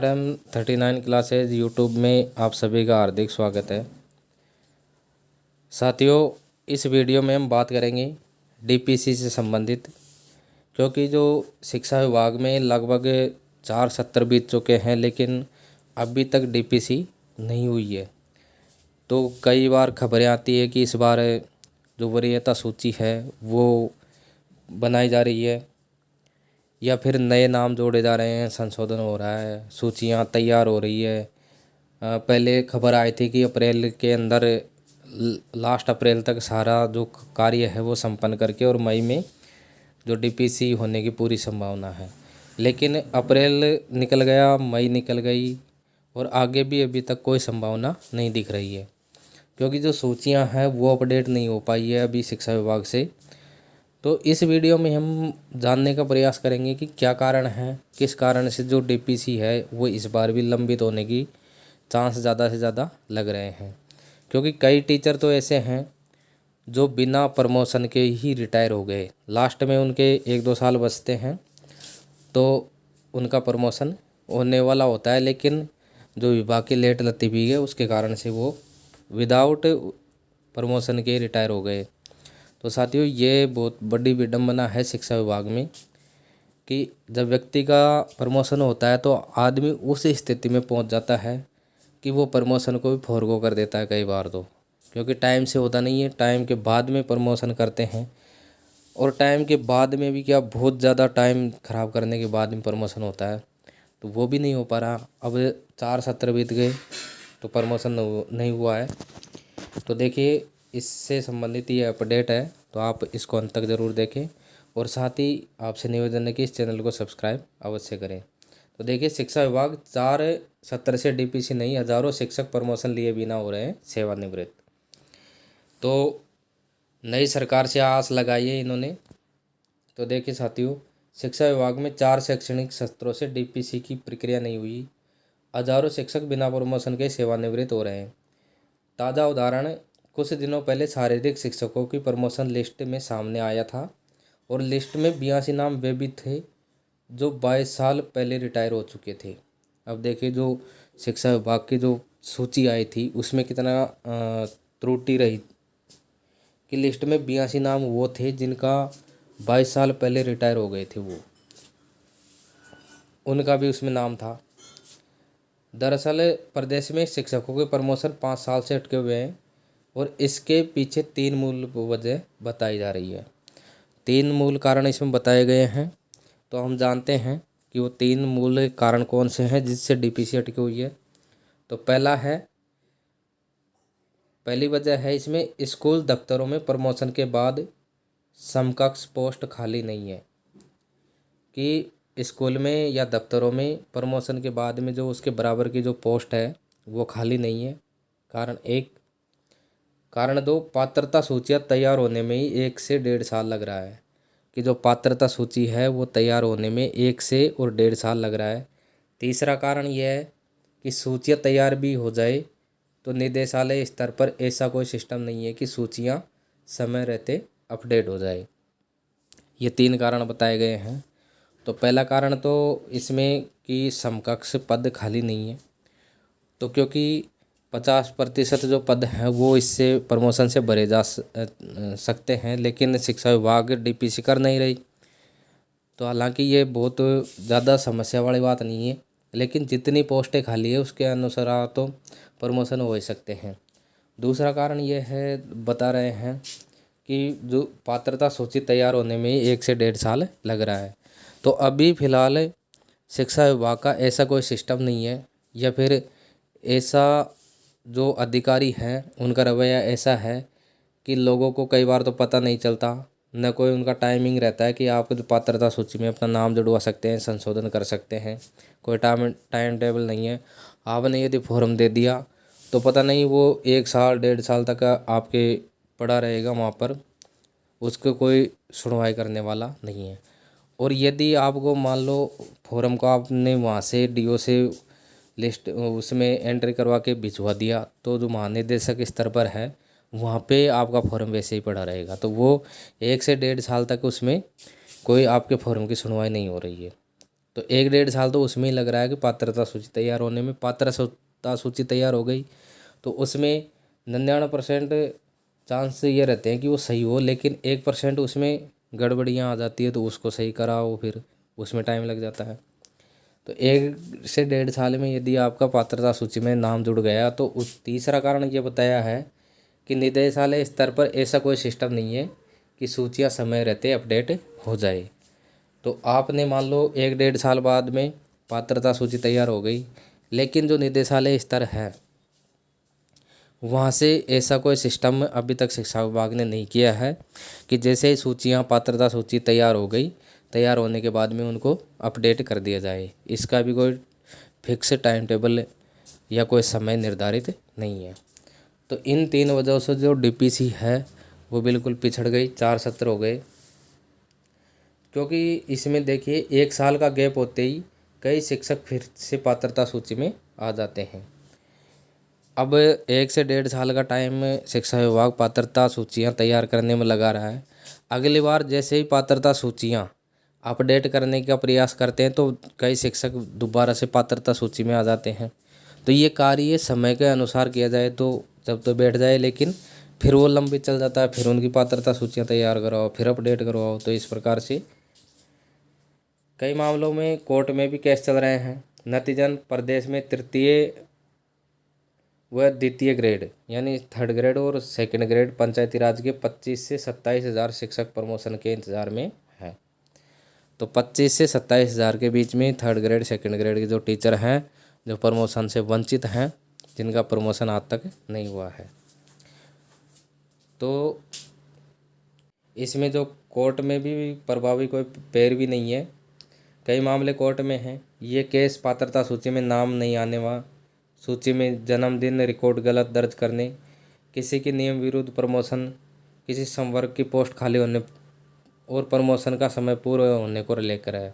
RM39 classes YouTube में आप सभी का हार्दिक स्वागत है। साथियों, इस वीडियो में हम बात करेंगे डीपीसी से संबंधित, क्योंकि जो शिक्षा विभाग में लगभग 4 सत्र बीत चुके हैं लेकिन अभी तक डीपीसी नहीं हुई है। तो कई बार खबरें आती है कि इस बार जो वरीयता सूची है वो बनाई जा रही है या फिर नए नाम जोड़े जा रहे हैं, संशोधन हो रहा है, सूचियाँ तैयार हो रही है। पहले खबर आई थी कि अप्रैल के अंदर, लास्ट अप्रैल तक सारा जो कार्य है वो संपन्न करके और मई में जो डीपीसी होने की पूरी संभावना है। लेकिन अप्रैल निकल गया, मई निकल गई और आगे भी अभी तक कोई संभावना नहीं दिख रही है, क्योंकि जो सूचियाँ हैं वो अपडेट नहीं हो पाई है अभी शिक्षा विभाग से। तो इस वीडियो में हम जानने का प्रयास करेंगे कि क्या कारण है, किस कारण से जो डीपीसी है वो इस बार भी लंबित होने की चांस ज़्यादा से ज़्यादा लग रहे हैं। क्योंकि कई टीचर तो ऐसे हैं जो बिना प्रमोशन के ही रिटायर हो गए, लास्ट में उनके 1-2 साल बचते हैं तो उनका प्रमोशन होने वाला होता है, लेकिन जो विभाग की लेट लतीफ़ी है उसके कारण से वो विदाउट प्रमोशन के रिटायर हो गए। तो साथियों, ये बहुत बड़ी विडंबना है शिक्षा विभाग में कि जब व्यक्ति का प्रमोशन होता है तो आदमी उस स्थिति में पहुंच जाता है कि वो प्रमोशन को भी फॉरगो कर देता है कई बार तो, क्योंकि टाइम से होता नहीं है, टाइम के बाद में प्रमोशन करते हैं और टाइम के बाद में भी क्या, बहुत ज़्यादा टाइम ख़राब करने के बाद में प्रमोशन होता है, तो वो भी नहीं हो पा रहा। अब 4 सत्र बीत गए तो प्रमोशन नहीं हुआ है। तो देखिए, इससे संबंधित ये अपडेट है, तो आप इसको अंत तक ज़रूर देखें और साथ ही आपसे निवेदन है कि इस चैनल को सब्सक्राइब अवश्य करें। तो देखिए, शिक्षा विभाग 4 सत्र से डीपीसी नहीं, हज़ारों शिक्षक प्रमोशन लिए बिना हो रहे हैं सेवानिवृत्त। तो नई सरकार से आस लगाई है इन्होंने। तो देखिए साथियों, शिक्षा विभाग में 4 शैक्षणिक सत्रों से डीपीसी की प्रक्रिया नहीं हुई, हज़ारों शिक्षक बिना प्रमोशन के सेवानिवृत्त हो रहे हैं। ताज़ा उदाहरण, कुछ दिनों पहले शारीरिक शिक्षकों की प्रमोशन लिस्ट में सामने आया था और लिस्ट में 82 नाम वे भी थे जो 22 साल पहले रिटायर हो चुके थे। अब देखिए, जो शिक्षा विभाग की जो सूची आई थी उसमें कितना त्रुटि रही कि लिस्ट में 82 नाम वो थे जिनका 22 साल पहले रिटायर हो गए थे, वो उनका भी उसमें नाम था। दरअसल प्रदेश में शिक्षकों के प्रमोशन 5 साल से अटके हुए हैं और इसके पीछे 3 मूल वजह बताई जा रही है। 3 मूल कारण इसमें बताए गए हैं, तो हम जानते हैं कि वो 3 मूल कारण कौन से हैं जिससे डीपीसी अटकी हुई है। तो पहली वजह है इसमें, स्कूल दफ्तरों में प्रमोशन के बाद समकक्ष पोस्ट खाली नहीं है। कि स्कूल में या दफ्तरों में प्रमोशन के बाद में जो उसके बराबर की जो पोस्ट है वो खाली नहीं है, कारण एक। कारण दो, पात्रता सूचियाँ तैयार होने में ही 1 से 1.5 साल लग रहा है, कि जो पात्रता सूची है वो तैयार होने में 1 से और 1.5 साल लग रहा है। तीसरा कारण यह है कि सूचियाँ तैयार भी हो जाए तो निदेशालय स्तर पर ऐसा कोई सिस्टम नहीं है कि सूचियाँ समय रहते अपडेट हो जाए। ये 3 कारण बताए गए हैं। तो पहला कारण तो इसमें कि समकक्ष पद खाली नहीं है, तो क्योंकि 50% जो पद हैं वो इससे प्रमोशन से भरे जा सकते हैं, लेकिन शिक्षा विभाग डीपीसी कर नहीं रही। तो हालांकि ये बहुत ज़्यादा समस्या वाली बात नहीं है, लेकिन जितनी पोस्टें खाली है उसके अनुसार तो प्रमोशन हो ही सकते हैं। दूसरा कारण ये है, बता रहे हैं कि जो पात्रता सूची तैयार होने में 1 से 1.5 साल लग रहा है। तो अभी फ़िलहाल शिक्षा विभाग का ऐसा कोई सिस्टम नहीं है, या फिर ऐसा जो अधिकारी हैं उनका रवैया ऐसा है कि लोगों को कई बार तो पता नहीं चलता, न कोई उनका टाइमिंग रहता है कि आप जो पात्रता सूची में अपना नाम जुड़वा सकते हैं, संशोधन कर सकते हैं। कोई टाइम टेबल नहीं है। आपने यदि फॉर्म दे दिया तो पता नहीं वो 1 साल 1.5 साल तक आपके पड़ा रहेगा वहाँ पर, उसको कोई सुनवाई करने वाला नहीं है। और यदि आपको मान लो फॉर्म को आपने वहाँ से डीओ से लिस्ट उसमें एंट्री करवा के भिजवा दिया, तो जो महानिदेशक स्तर पर है वहाँ पे आपका फॉर्म वैसे ही पड़ा रहेगा, तो वो 1 से 1.5 साल तक उसमें कोई आपके फॉर्म की सुनवाई नहीं हो रही है। तो 1 डेढ़ साल तो उसमें ही लग रहा है कि पात्रता सूची तैयार होने में। पात्रता सूची तैयार हो गई तो उसमें 99% चांस ये रहते हैं कि वो सही हो, लेकिन 1% उसमें गड़बड़ियाँ आ जाती है तो उसको सही कराओ, फिर उसमें टाइम लग जाता है। तो 1 से 1.5 साल में यदि आपका पात्रता सूची में नाम जुड़ गया तो उस तीसरा कारण ये बताया है कि निदेशालय स्तर पर ऐसा कोई सिस्टम नहीं है कि सूचियाँ समय रहते अपडेट हो जाए। तो आपने मान लो 1 डेढ़ साल बाद में पात्रता सूची तैयार हो गई, लेकिन जो निदेशालय स्तर है वहाँ से ऐसा कोई सिस्टम अभी तक शिक्षा विभाग ने नहीं किया है कि जैसे ही सूचियाँ पात्रता सूची तैयार हो गई, तैयार होने के बाद में उनको अपडेट कर दिया जाए। इसका भी कोई फिक्स टाइम टेबल या कोई समय निर्धारित नहीं है। तो इन 3 वजहों से जो डीपीसी है वो बिल्कुल पिछड़ गई, 4 सत्र हो गए। क्योंकि इसमें देखिए 1 साल का गैप होते ही कई शिक्षक फिर से पात्रता सूची में आ जाते हैं। अब 1 से 1.5 साल का टाइम शिक्षा विभाग पात्रता सूचियां तैयार करने में लगा रहा है। अगली बार जैसे ही पात्रता सूचियां अपडेट करने का प्रयास करते हैं तो कई शिक्षक दोबारा से पात्रता सूची में आ जाते हैं। तो ये कार्य समय के अनुसार किया जाए तो जब तो बैठ जाए, लेकिन फिर वो लंबित चल जाता है, फिर उनकी पात्रता सूचियाँ तैयार करवाओ, फिर अपडेट करवाओ। तो इस प्रकार से कई मामलों में कोर्ट में भी केस चल रहे हैं। नतीजन प्रदेश में तृतीय व द्वितीय ग्रेड यानी थर्ड ग्रेड और सेकंड ग्रेड पंचायती राज के 25 से 27 हज़ार शिक्षक प्रमोशन के इंतज़ार में है। तो 25 से 27 हज़ार के बीच में थर्ड ग्रेड सेकंड ग्रेड के जो टीचर हैं जो प्रमोशन से वंचित हैं, जिनका प्रमोशन आज तक नहीं हुआ है। तो इसमें जो कोर्ट में भी प्रभावी कोई पैरवी नहीं है। कई मामले कोर्ट में हैं। ये केस पात्रता सूची में नाम नहीं आने, वहाँ सूची में जन्मदिन रिकॉर्ड गलत दर्ज करने, किसी के नियम विरुद्ध प्रमोशन, किसी संवर्ग की पोस्ट खाली होने और प्रमोशन का समय पूर्ण होने को लेकर है।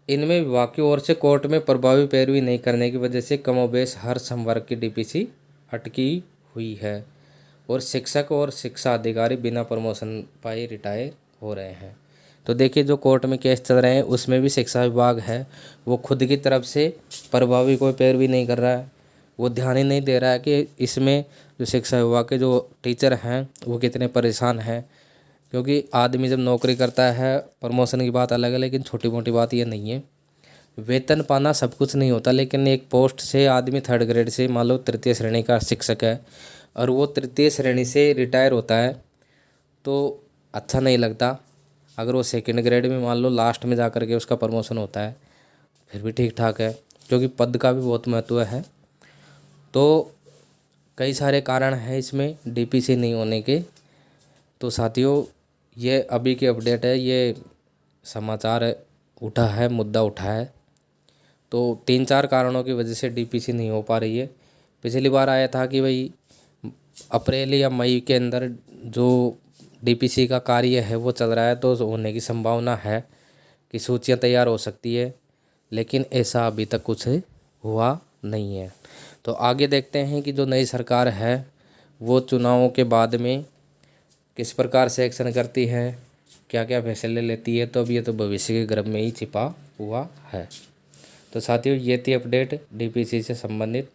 इनमें विभाग की ओर से कोर्ट में प्रभावी पैरवी नहीं करने की वजह से कमोबेश हर संवर्ग की डीपीसी अटकी हुई है और शिक्षक और शिक्षा अधिकारी बिना प्रमोशन पाए रिटायर हो रहे हैं। तो देखिए जो कोर्ट में केस चल रहे हैं उसमें भी शिक्षा विभाग है वो खुद की तरफ से प्रभावी कोई पैरवी नहीं कर रहा है। वो ध्यान ही नहीं दे रहा है कि इसमें जो शिक्षा विभाग के जो टीचर हैं वो कितने परेशान हैं। क्योंकि आदमी जब नौकरी करता है, प्रमोशन की बात अलग है, लेकिन छोटी मोटी बात ये नहीं है। वेतन पाना सब कुछ नहीं होता, लेकिन एक पोस्ट से आदमी थर्ड ग्रेड से मान लो तृतीय श्रेणी का शिक्षक है और वो तृतीय श्रेणी से रिटायर होता है तो अच्छा नहीं लगता। अगर वो सेकंड ग्रेड में मान लो लास्ट में जा कर के उसका प्रमोशन होता है फिर भी ठीक ठाक है, क्योंकि पद का भी बहुत महत्व है। तो कई सारे कारण हैं इसमें डीपीसी नहीं होने के। तो साथियों ये अभी की अपडेट है, ये समाचार उठा है, मुद्दा उठा है। तो 3-4 कारणों की वजह से डीपीसी नहीं हो पा रही है। पिछली बार आया था कि भाई अप्रैल या मई के अंदर जो डीपीसी का कार्य है वो चल रहा है तो होने की संभावना है कि सूचियाँ तैयार हो सकती है, लेकिन ऐसा अभी तक कुछ हुआ नहीं है। तो आगे देखते हैं कि जो नई सरकार है वो चुनावों के बाद में किस प्रकार से एक्शन करती है, क्या क्या फैसले लेती है। तो अब ये तो भविष्य के गर्भ में ही छिपा हुआ है। तो साथियों ये थी अपडेट डीपीसी से संबंधित।